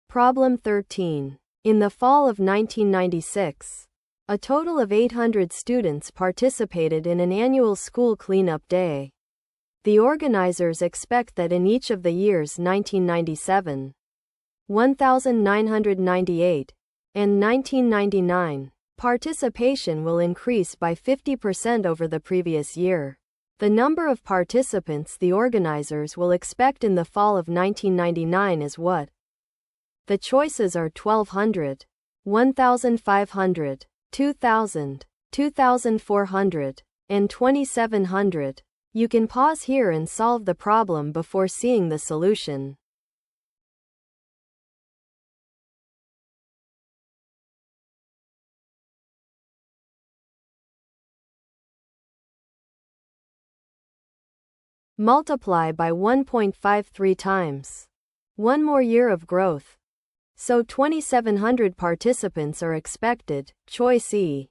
Problem 13. In the fall of 1996, a total of 800 students participated in an annual school cleanup day. The organizers expect that in each of the years 1997, 1998, and 1999, participation will increase by 50% over the previous year. The number of participants the organizers will expect in the fall of 1999 is what? The choices are 1,200, 1,500, 2,000, 2,400, and 2,700. You can pause here and solve the problem before seeing the solution. Multiply by 1.53 times. One more year of growth. So 2,700 participants are expected. Choice E.